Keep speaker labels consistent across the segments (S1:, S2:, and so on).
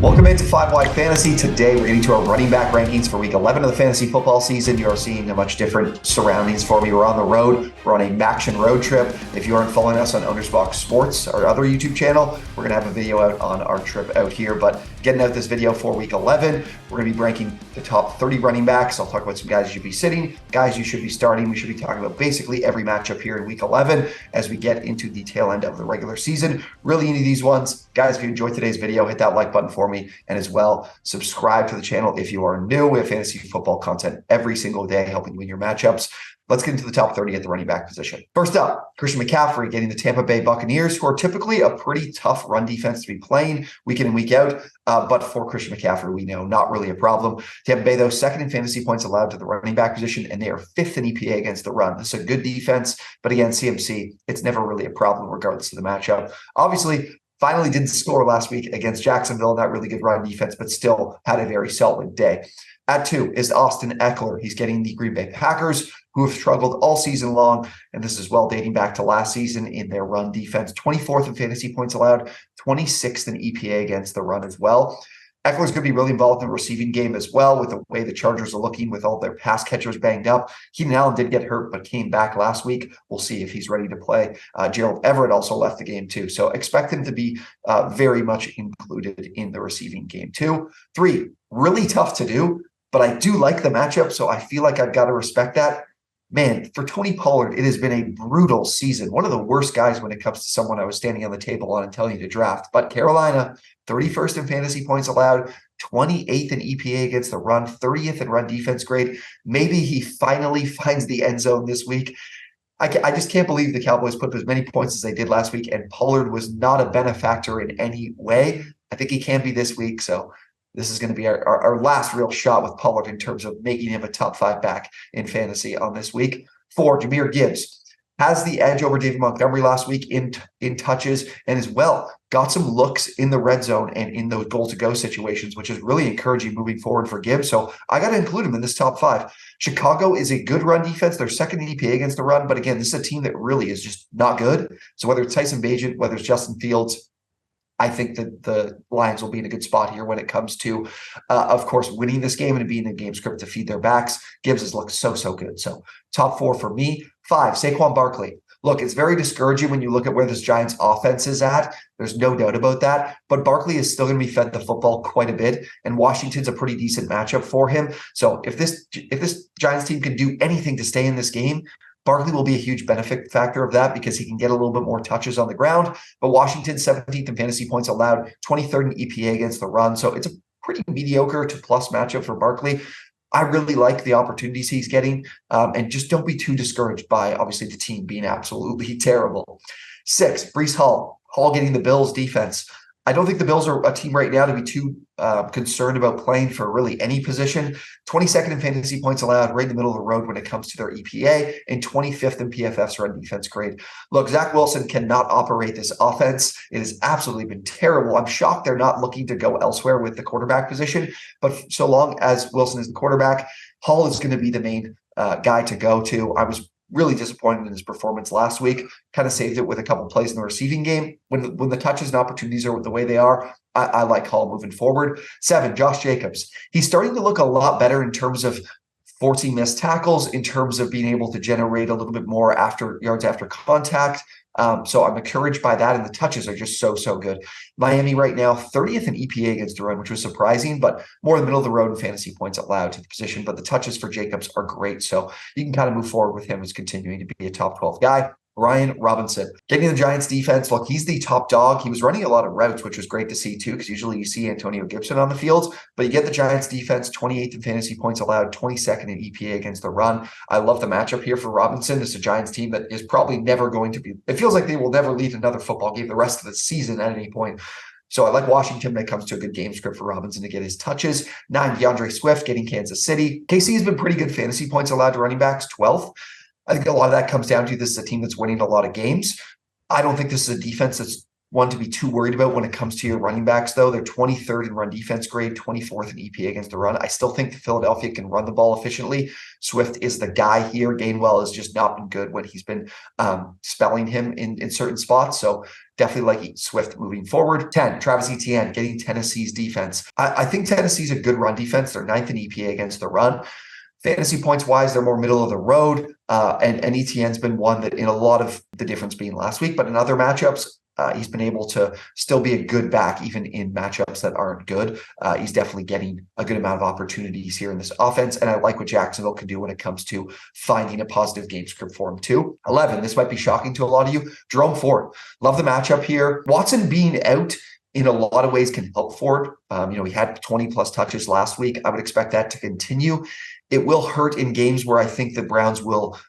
S1: Welcome into 5 Wide Fantasy. Today we're getting to our running back rankings for week 11 of the fantasy football season. You are seeing a much different surroundings for me. We're on the road. We're on a Maction road trip. If you aren't following us on OwnersBox Sports, our other YouTube channel, we're going to have a video out on our trip out here. But getting out this video for week 11, we're going to be ranking the top 30 running backs. I'll talk about some guys you should be sitting, guys you should be starting. We should be talking about basically every matchup here in week 11 as we get into the tail end of the regular season. Really into these ones. Guys, if you enjoyed today's video, hit that like button for me. And as well, subscribe to the channel if you are new. We have fantasy football content every single day helping you win your matchups. Let's get into the top 30 at the running back position. First up, Christian McCaffrey getting the Tampa Bay Buccaneers, who are typically a pretty tough run defense to be playing week in and week out. But for Christian McCaffrey, we know not really a problem. Tampa Bay, though, second in fantasy points allowed to the running back position, and they are fifth in EPA against the run. This is a good defense, but again, CMC, it's never really a problem regardless of the matchup. Obviously, finally didn't score last week against Jacksonville, not really good run defense, but still had a very solid day. At 2 is Austin Eckler. He's getting the Green Bay Packers, who have struggled all season long, and this is well dating back to last season in their run defense. 24th in fantasy points allowed, 26th in EPA against the run as well. Eckler's going to be really involved in the receiving game as well with the way the Chargers are looking with all their pass catchers banged up. Keenan Allen did get hurt, but came back last week. We'll see if he's ready to play. Gerald Everett also left the game too. So expect him to be very much included in the receiving game too. 3, really tough to do, but I do like the matchup, so I feel like I've got to respect that. Man, for Tony Pollard, it has been a brutal season. One of the worst guys when it comes to someone I was standing on the table on and telling you to draft. But Carolina, 31st in fantasy points allowed, 28th in EPA against the run, 30th in run defense grade. Maybe he finally finds the end zone this week. I just can't believe the Cowboys put up as many points as they did last week, and Pollard was not a benefactor in any way. I think he can be this week, so this is going to be our last real shot with Pollard in terms of making him a top 5 back in fantasy on this week. 4, Jahmyr Gibbs has the edge over David Montgomery last week in touches, and as well got some looks in the red zone and in those goal-to-go situations, which is really encouraging moving forward for Gibbs. So I got to include him in this top 5. Chicago is a good run defense. They're second in EPA against the run, but again, this is a team that really is just not good. So whether it's Tyson Bagent, whether it's Justin Fields, I think that the Lions will be in a good spot here when it comes to, of course, winning this game and being in game script to feed their backs. Gibbs has looked so good. So top 4 for me. 5, Saquon Barkley. Look, it's very discouraging when you look at where this Giants offense is at. There's no doubt about that. But Barkley is still going to be fed the football quite a bit, and Washington's a pretty decent matchup for him. So if this Giants team can do anything to stay in this game, Barkley will be a huge benefit factor of that because he can get a little bit more touches on the ground. But Washington, 17th in fantasy points allowed, 23rd in EPA against the run. So it's a pretty mediocre to plus matchup for Barkley. I really like the opportunities he's getting. And just don't be too discouraged by, obviously, the team being absolutely terrible. 6, Breece Hall. Hall getting the Bills defense. I don't think the Bills are a team right now to be too concerned about playing for really any position. 22nd in fantasy points allowed, right in the middle of the road when it comes to their EPA, and 25th in PFF's run defense grade. Look, Zach Wilson cannot operate this offense. It has absolutely been terrible. I'm shocked they're not looking to go elsewhere with the quarterback position, but so long as Wilson is the quarterback, Hall is going to be the main guy to go to. I was really disappointed in his performance last week. Kind of saved it with a couple plays in the receiving game. When the touches and opportunities are the way they are, I like Hall moving forward. 7, Josh Jacobs. He's starting to look a lot better in terms of forcing missed tackles, in terms of being able to generate a little bit more yards after contact. So I'm encouraged by that, and the touches are just so good. Miami right now, 30th in EPA against the run, which was surprising, but more in the middle of the road in fantasy points allowed to the position. But the touches for Jacobs are great, so you can kind of move forward with him as continuing to be a top 12 guy. Brian Robinson, getting the Giants defense. Look, he's the top dog. He was running a lot of routes, which was great to see too, because usually you see Antonio Gibson on the field, but you get the Giants defense, 28th in fantasy points allowed, 22nd in EPA against the run. I love the matchup here for Robinson. It's a Giants team that is probably never going to be, it feels like they will never lead another football game the rest of the season at any point. So I like Washington when it comes to a good game script for Robinson to get his touches. 9, DeAndre Swift getting Kansas City. KC has been pretty good fantasy points allowed to running backs, 12th. I think a lot of that comes down to this is a team that's winning a lot of games. I don't think this is a defense that's one to be too worried about when it comes to your running backs, though. They're 23rd in run defense grade, 24th in EPA against the run. I still think Philadelphia can run the ball efficiently. Swift is the guy here. Gainwell has just not been good when he's been spelling him in certain spots. So definitely like Swift moving forward. 10, Travis Etienne getting Tennessee's defense. I think Tennessee's a good run defense. They're 9th in EPA against the run. Fantasy points wise, they're more middle of the road. And Etienne's been one that in a lot of the difference being last week, but in other matchups, he's been able to still be a good back, even in matchups that aren't good. He's definitely getting a good amount of opportunities here in this offense. And I like what Jacksonville can do when it comes to finding a positive game script for him too. 11, this might be shocking to a lot of you. Jerome Ford, love the matchup here. Watson being out in a lot of ways can help Ford. He had 20 plus touches last week. I would expect that to continue. It will hurt in games where I think the Browns will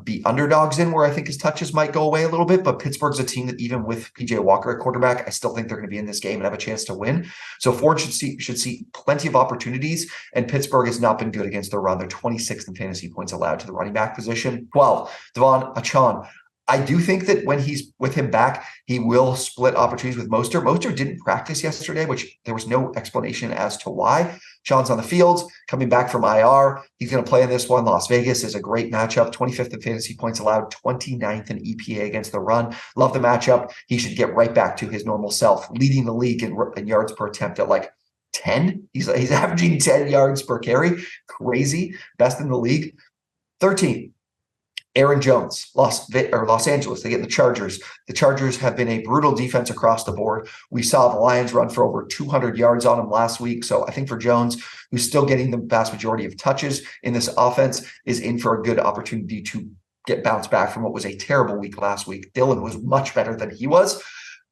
S1: be underdogs in, where I think his touches might go away a little bit. But Pittsburgh's a team that even with PJ Walker at quarterback, I still think they're going to be in this game and have a chance to win. So Ford should see plenty of opportunities, and Pittsburgh has not been good against the run. They're 26th in fantasy points allowed to the running back position. 12, Devon Achane. I do think that when he's with him back, he will split opportunities with Mostert. Mostert didn't practice yesterday, which there was no explanation as to why. Sean's on the field, coming back from IR. He's going to play in this one. Las Vegas is a great matchup. 25th in fantasy points allowed, 29th in EPA against the run. Love the matchup. He should get right back to his normal self, leading the league in yards per attempt at like 10. He's averaging 10 yards per carry. Crazy. Best in the league. 13. Aaron Jones, Los Angeles, they get the Chargers. The Chargers have been a brutal defense across the board. We saw the Lions run for over 200 yards on him last week. So I think for Jones, who's still getting the vast majority of touches in this offense, is in for a good opportunity to get bounced back from what was a terrible week last week. Dillon was much better than he was.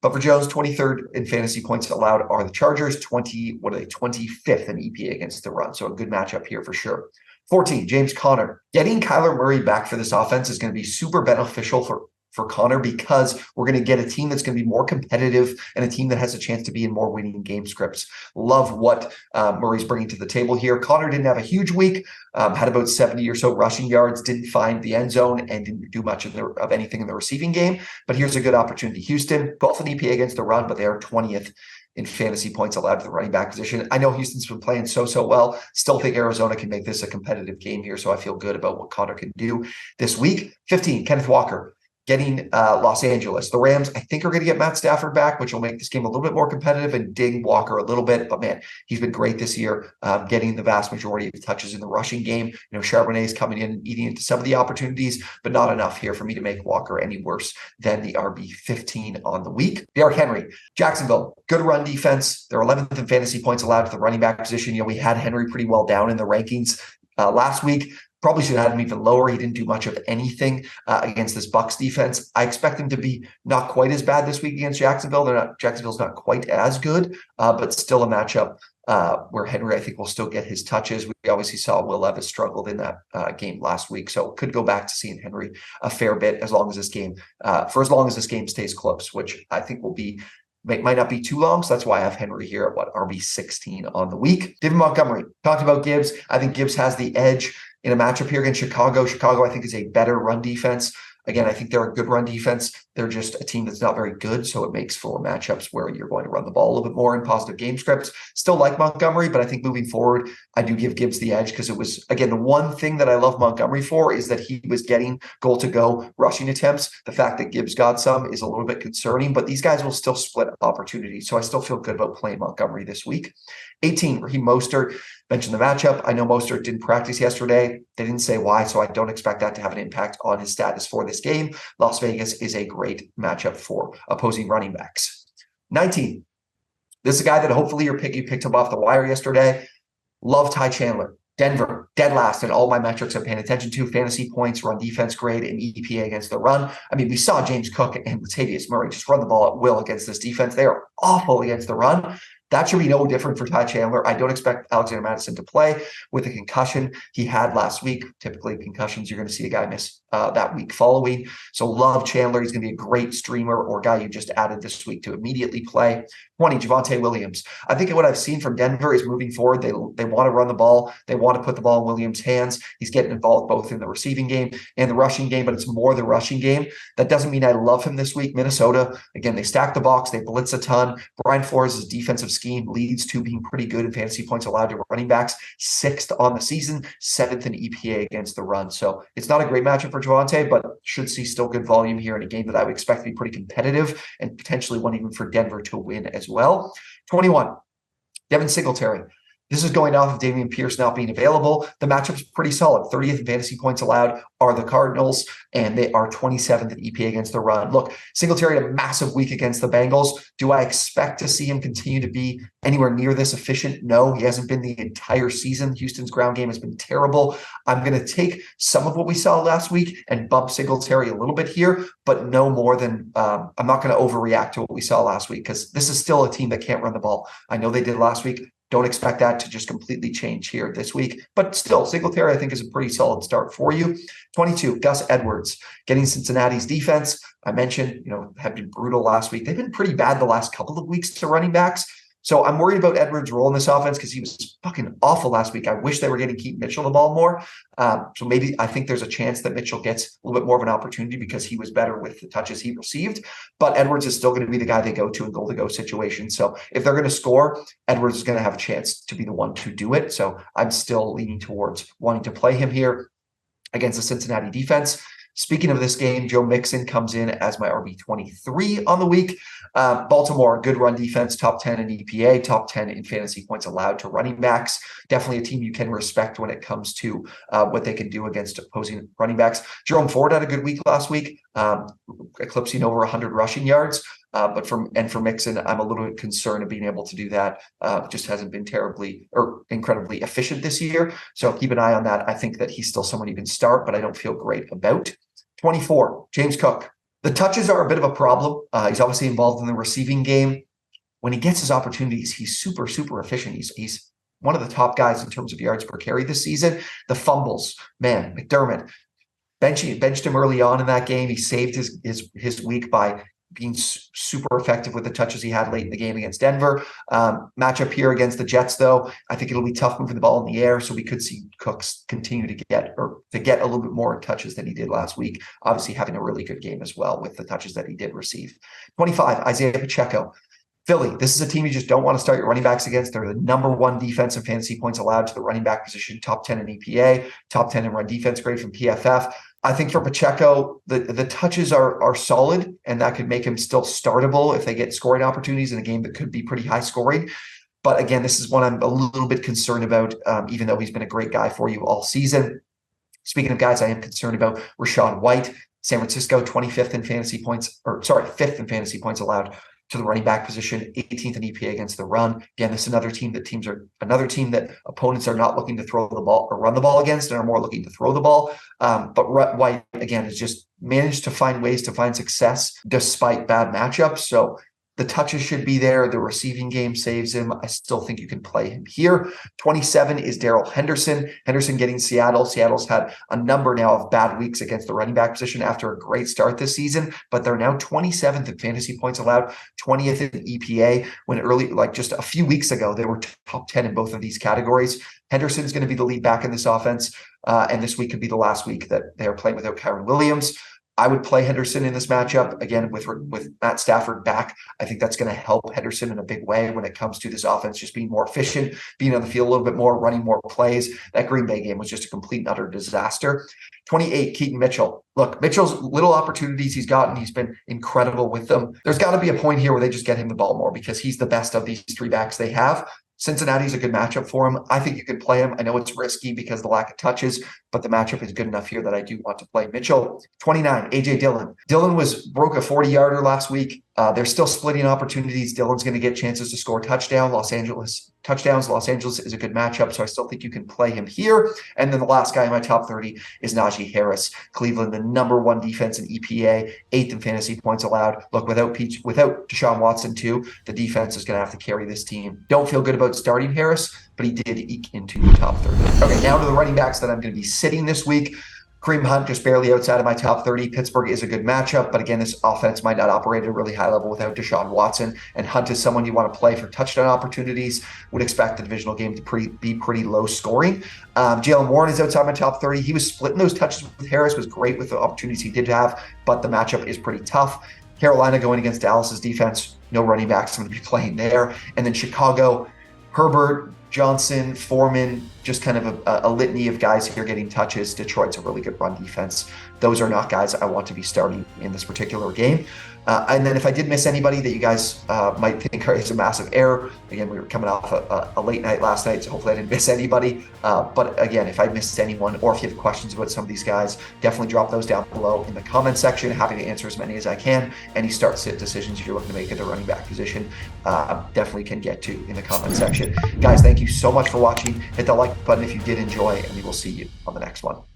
S1: But for Jones, 23rd in fantasy points allowed are the Chargers, 25th in EPA against the run. So a good matchup here for sure. 14, James Conner. Getting Kyler Murray back for this offense is going to be super beneficial for Conner because we're going to get a team that's going to be more competitive and a team that has a chance to be in more winning game scripts. Love what Murray's bringing to the table here. Conner didn't have a huge week, had about 70 or so rushing yards, didn't find the end zone, and didn't do much of anything in the receiving game. But here's a good opportunity. Houston, both an EPA against the run, but they are 20th in fantasy points allowed to the running back position. I know Houston's been playing so well. Still think Arizona can make this a competitive game here, so I feel good about what Conner can do this week. 15, Kenneth Walker. Getting Los Angeles. The Rams, I think, are going to get Matt Stafford back, which will make this game a little bit more competitive and ding Walker a little bit. But man, he's been great this year, getting the vast majority of touches in the rushing game. Charbonnet's coming in and eating into some of the opportunities, but not enough here for me to make Walker any worse than the RB15 on the week. Derrick Henry, Jacksonville, good run defense. They're 11th in fantasy points allowed to the running back position. We had Henry pretty well down in the rankings last week. Probably should have had him even lower. He didn't do much of anything against this Bucs defense. I expect him to be not quite as bad this week against Jacksonville. Jacksonville's not quite as good, but still a matchup where Henry, I think, will still get his touches. We obviously saw Will Levis struggled in that game last week, so could go back to seeing Henry a fair bit as long as this game stays close, which I think might not be too long. So that's why I have Henry here at RB16 on the week. David Montgomery, talked about Gibbs. I think Gibbs has the edge in a matchup here against Chicago. Chicago, I think, is a better run defense. Again, I think they're a good run defense. They're just a team that's not very good, so it makes for matchups where you're going to run the ball a little bit more in positive game scripts. Still like Montgomery, but I think moving forward, I do give Gibbs the edge because it was, again, the one thing that I love Montgomery for is that he was getting goal-to-go rushing attempts. The fact that Gibbs got some is a little bit concerning, but these guys will still split opportunities, so I still feel good about playing Montgomery this week. 18, Raheem Mostert. Mentioned the matchup. I know Mostert didn't practice yesterday. They didn't say why, so I don't expect that to have an impact on his status for this game. Las Vegas is a great matchup for opposing running backs. 19. This is a guy that hopefully you picked up off the wire yesterday. Love Ty Chandler. Denver, dead last in all my metrics I'm paying attention to. Fantasy points, run defense grade, and EPA against the run. I mean, we saw James Cook and Latavius Murray just run the ball at will against this defense. They are awful against the run. That should be no different for Ty Chandler. I don't expect Alexander Mattison to play with the concussion he had last week. Typically, concussions, you're going to see a guy miss that week following. So love Chandler. He's going to be a great streamer or guy you just added this week to immediately play. 20, Javonte Williams. I think what I've seen from Denver is moving forward. They want to run the ball. They want to put the ball in Williams' hands. He's getting involved both in the receiving game and the rushing game, but it's more the rushing game. That doesn't mean I love him this week. Minnesota, again, they stack the box. They blitz a ton. Brian Flores' defensive scheme leads to being pretty good in fantasy points allowed to running backs, 6th on the season, 7th in EPA against the run. So it's not a great matchup for Javonte, but should see still good volume here in a game that I would expect to be pretty competitive and potentially one even for Denver to win as well. 21, Devin Singletary. This is going off of Dameon Pierce not being available. The matchup's pretty solid. 30th in fantasy points allowed are the Cardinals, and they are 27th in EPA against the run. Look, Singletary had a massive week against the Bengals. Do I expect to see him continue to be anywhere near this efficient? No, he hasn't been the entire season. Houston's ground game has been terrible. I'm going to take some of what we saw last week and bump Singletary a little bit here, but no more than I'm not going to overreact to what we saw last week because this is still a team that can't run the ball. I know they did last week. Don't expect that to just completely change here this week. But still, Singletary, I think, is a pretty solid start for you. 22, Gus Edwards, getting Cincinnati's defense. I mentioned, have been brutal last week. They've been pretty bad the last couple of weeks to running backs. So I'm worried about Edwards' role in this offense because he was fucking awful last week. I wish they were getting Keaton Mitchell the ball more. So maybe I think there's a chance that Mitchell gets a little bit more of an opportunity because he was better with the touches he received. But Edwards is still going to be the guy they go to in goal-to-go situations. So if they're going to score, Edwards is going to have a chance to be the one to do it. So I'm still leaning towards wanting to play him here against the Cincinnati defense. Speaking of this game, Joe Mixon comes in as my RB23 on the week. Baltimore, good run defense, top 10 in EPA, top 10 in fantasy points allowed to running backs. Definitely a team you can respect when it comes to what they can do against opposing running backs. Jerome Ford had a good week last week, eclipsing over 100 rushing yards. But for Mixon, I'm a little bit concerned of being able to do that. Just hasn't been terribly or incredibly efficient this year. So keep an eye on that. I think that he's still someone you can start, but I don't feel great about. 24, James Cook. The touches are a bit of a problem. He's obviously involved in the receiving game. When he gets his opportunities, he's super, super efficient. He's one of the top guys in terms of yards per carry this season. The fumbles, man, McDermott benched him early on in that game. He saved his week by being super effective with the touches he had late in the game against Denver. Matchup here against the Jets, though, I think it'll be tough moving the ball in the air, so we could see Cooks continue to get a little bit more touches than he did last week, obviously having a really good game as well with the touches that he did receive. 25, Isaiah Pacheco. Philly, this is a team you just don't want to start your running backs against. They're the number 1 defense in fantasy points allowed to the running back position, top 10 in EPA, top 10 in run defense grade from PFF. I think for Pacheco, the touches are solid, and that could make him still startable if they get scoring opportunities in a game that could be pretty high scoring. But again, this is one I'm a little bit concerned about, even though he's been a great guy for you all season. Speaking of guys, I am concerned about Rachaad White. San Francisco, 25th in fantasy points, 5th in fantasy points allowed to the running back position, 18th in EPA against the run. Again, this is another team that opponents are not looking to throw the ball or run the ball against and are more looking to throw the ball. But White, again, has just managed to find ways to find success despite bad matchups. So the touches should be there. The receiving game saves him. I still think you can play him here. 27 is Darrell Henderson. Henderson getting Seattle. Seattle's had a number now of bad weeks against the running back position after a great start this season, but they're now 27th in fantasy points allowed, 20th in EPA, when just a few weeks ago, they were top 10 in both of these categories. Henderson's going to be the lead back in this offense, and this week could be the last week that they are playing without Kyren Williams. I would play Henderson in this matchup again with Matt Stafford back. I think that's going to help Henderson in a big way when it comes to this offense just being more efficient, being on the field a little bit more, running more plays. That Green Bay game was just a complete and utter disaster. 28, Keaton Mitchell. Look, Mitchell's little opportunities he's gotten, he's been incredible with them. There's got to be a point here where they just get him the ball more because he's the best of these 3 backs they have. Cincinnati's a good matchup for him. I think you can play him. I know it's risky because of the lack of touches, but the matchup is good enough here that I do want to play Mitchell. 29, A.J. Dillon. Dillon broke a 40-yarder last week. They're still splitting opportunities. Dylan's going to get chances to score touchdowns. Los Angeles is a good matchup, so I still think you can play him here. And then the last guy in my top 30 is Najee Harris. Cleveland, the #1 defense in EPA, 8th in fantasy points allowed. Look, without Deshaun Watson too, the defense is going to have to carry this team. Don't feel good about starting Harris, but he did eke into the top 30. Okay, now to the running backs that I'm going to be sitting this week. Kareem Hunt just barely outside of my top 30. Pittsburgh is a good matchup, but again, this offense might not operate at a really high level without Deshaun Watson. And Hunt is someone you want to play for touchdown opportunities. Would expect the divisional game to be pretty low scoring. Jalen Warren is outside my top 30. He was splitting those touches with Harris, was great with the opportunities he did have, but the matchup is pretty tough. Carolina going against Dallas's defense, no running backs I'm going to be playing there. And then Chicago, Herbert, Johnson, Foreman, just kind of a litany of guys here getting touches. Detroit's a really good run defense. Those are not guys I want to be starting in this particular game. And then if I did miss anybody that you guys might think is a massive error, again, we were coming off a late night last night, so hopefully I didn't miss anybody. But again, if I missed anyone or if you have questions about some of these guys, definitely drop those down below in the comment section. Happy to answer as many as I can. Any start-sit decisions you're looking to make at the running back position, definitely can get to in the comment section. Guys, thank you so much for watching. Hit the like button if you did enjoy, and we will see you on the next one.